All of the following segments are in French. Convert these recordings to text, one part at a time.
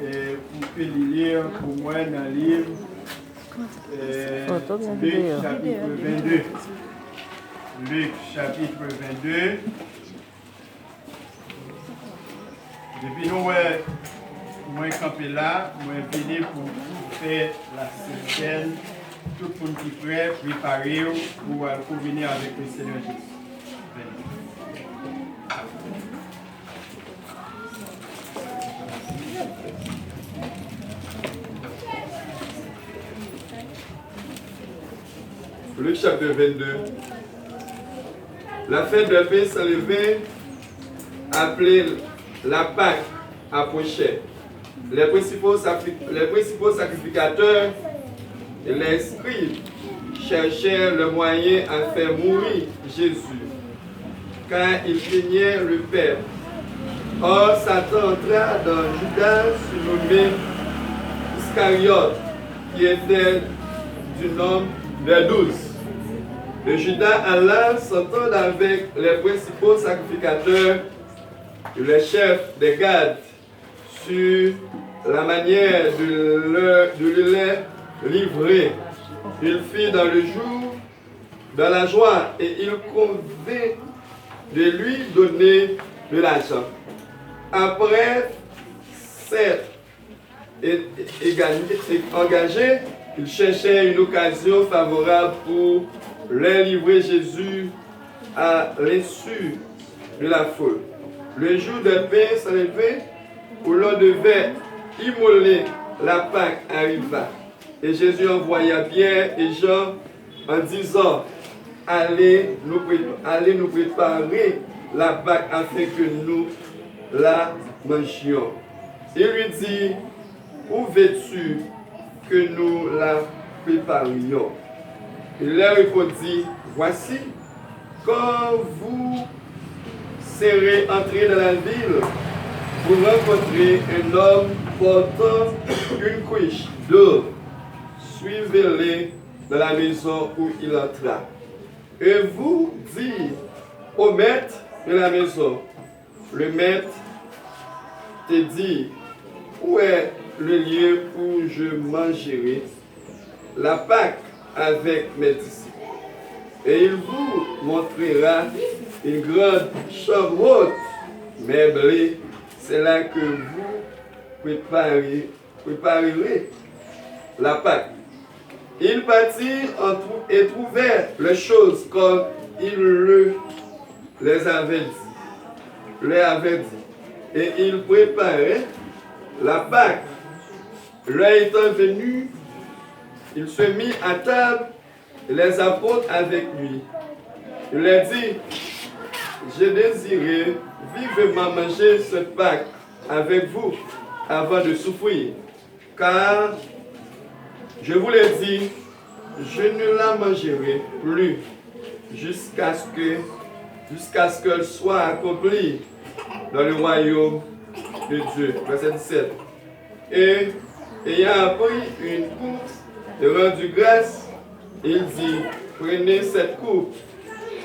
Et vous pouvez lire pour moi dans le livre Luc chapitre 22. Luc chapitre 22. Depuis nous, moi campé là, moi venu pour faire la scène, tout le monde qui est prêt, préparé pour venir avec le Seigneur Jésus. Luc chapitre 22. La fête de paix s'enlevait, appelée la Pâque, approchait. Les principaux sacrificateurs et les scribes cherchaient le moyen à faire mourir Jésus, car il craignait le peuple. Or, Satan entra dans Judas, surnommé Iscariote, qui était du nombre des 12. Le Judas alla s'entendre avec les principaux sacrificateurs et les chefs des gardes sur la manière de les livrer. Il fit dans le jour de la joie et il convint de lui donner de l'argent. Après s'être engagé, il cherchait une occasion favorable pour les livrer Jésus à l'insu de la foule. Le jour de pain s'enlevait, où l'on devait immoler la Pâque arriva. Et Jésus envoya Pierre et Jean en disant, allez nous préparer la Pâque afin que nous la mangions. Il lui dit, où veux-tu que nous la préparions? Il leur répondit, voici, quand vous serez entrés dans la ville, vous rencontrez un homme portant une couche d'eau. Suivez-le dans la maison où il entra. Et vous dites au maître de la maison, le maître te dit, où est le lieu où je mangerai la Pâque avec mes disciples? Et il vous montrera une grande chambre haute, meublée. C'est là que vous préparerez la Pâque. Il partit et trouvèrent les choses comme il les avait dit. Et il préparait la Pâque. L'heure étant venue, il se mit à table et les apôtres avec lui. Il leur dit, j'ai désiré vivement manger cette Pâque avec vous avant de souffrir, car je vous l'ai dit, je ne la mangerai plus jusqu'à ce qu'elle soit accomplie dans le royaume de Dieu. Verset 17. Et ayant pris une coupe et rendu grâce, il dit, prenez cette coupe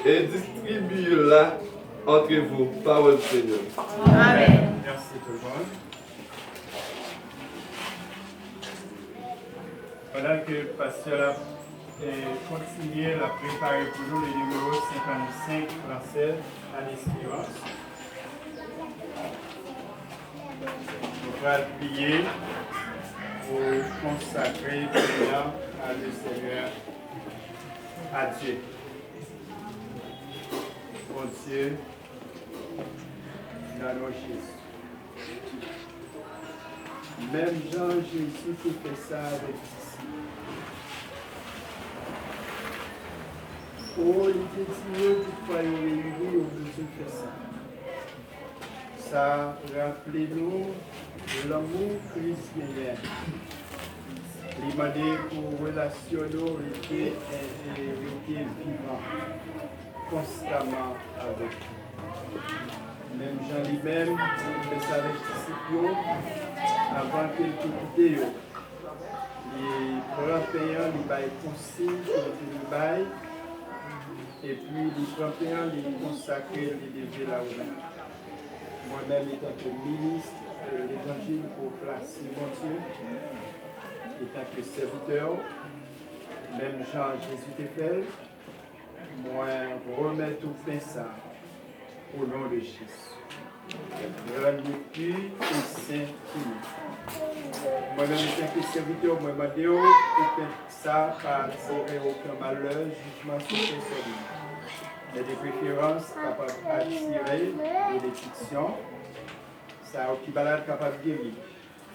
et distribuez-la entre vous. Parole du Seigneur. Amen. Merci tout le monde. Voilà que le pasteur a continué à préparer pour nous le numéro 55 français à l'espérance. On va prier pour consacrer le temps à le Seigneur, à Dieu. Bon Dieu, dans nos Jésus. Même Jean Jésus qui fait ça avec disciples. Oh, il était dit, du foyer réuni, on veut faire ça. Ça rappelez-nous de l'amour chrétien. Il m'a dit pour relationner était vivant constamment avec lui. Même Jean lui-même, il fait ça avec les disciples avant qu'il quitte. Les grands payants, ils baillent consigne sur le bail. Et puis les grands payants, ils consacrent les déjeux là-haut. Moi-même, étant que ministre l'évangile pour placer mon Dieu, étant que serviteur, même Jean Jésus te fait, moi remettre tout fait ça au nom de Jésus. Rendre plus et saint fini. Moi-même, étant que serviteur, moi, je dis que ça pas tirer aucun malheur, jugement sur personne. Mais des préférences capables d'attirer des bénédictions, ça qui balade capable de guérir,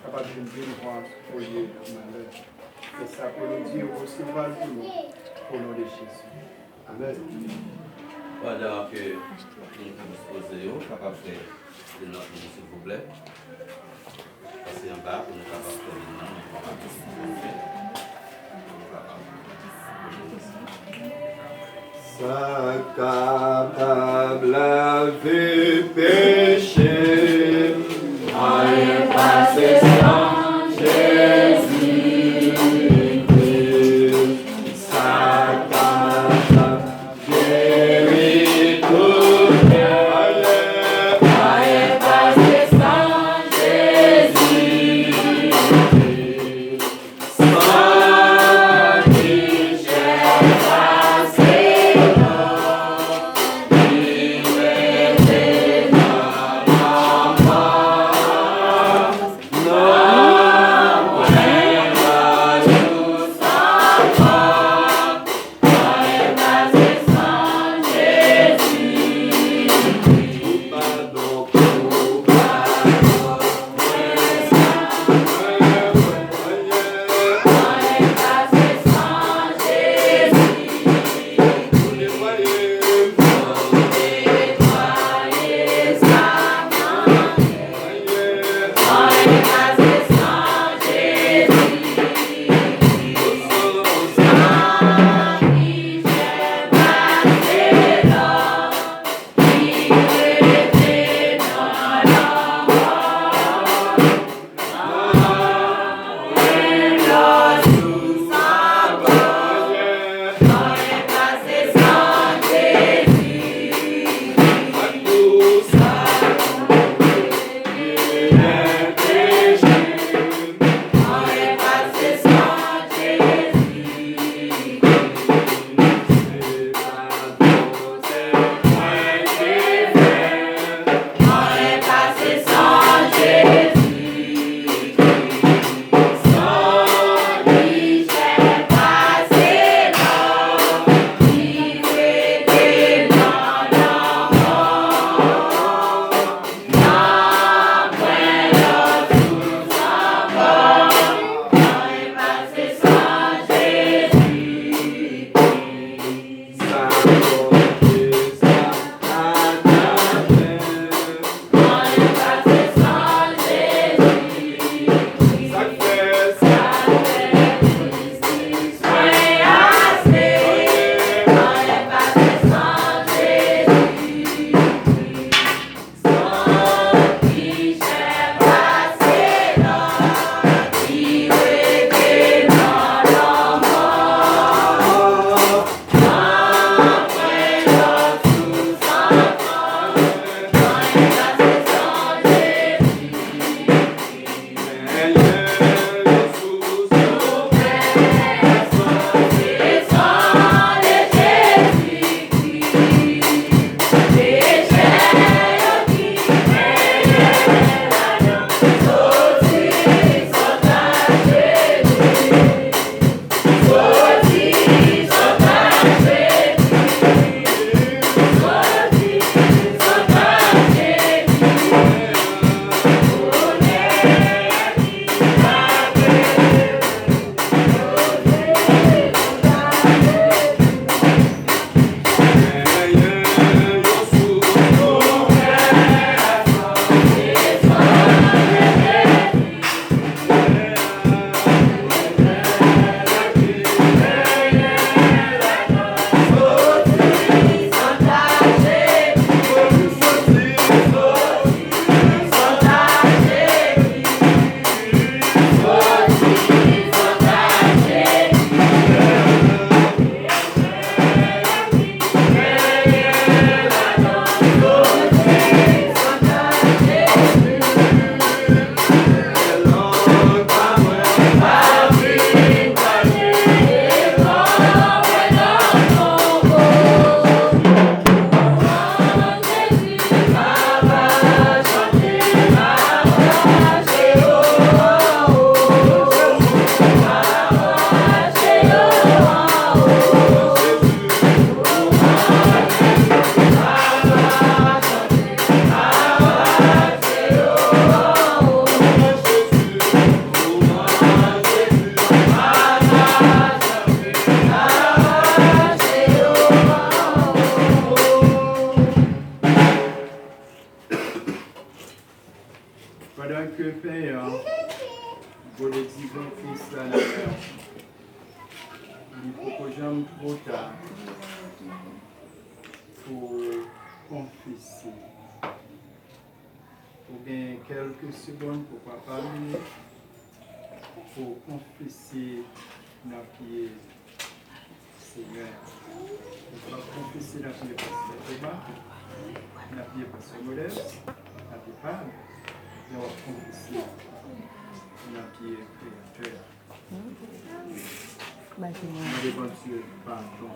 capable de délivrance au lieu du malheur. C'est ça pour nous dire aussi, on va le dire au nom de Jésus. Amen. Pendant que nous disposons, capable de faire de notre nom, s'il vous plaît. Passez en bas pour nous capables de faire le nom, Sa capable avait péché, aïe passé sans Jésus-Christ. Sa capable guérit tout bien, aïe passé sans Jésus-Christ. Sans Michel passé. Pendant que Père, vous le dites, bon Fils, là, le Père, il faut que j'aime trop tard pour confesser. Pour gagner quelques secondes, pourquoi pas minutes, pour confesser dans pied Seigneur. On va confesser dans pied Pasteur Thomas, dans pied Pasteur Modeste, dans pied Pam, et on va confesser dans pied Créateur. Mais les bonnes Dieu, pardon.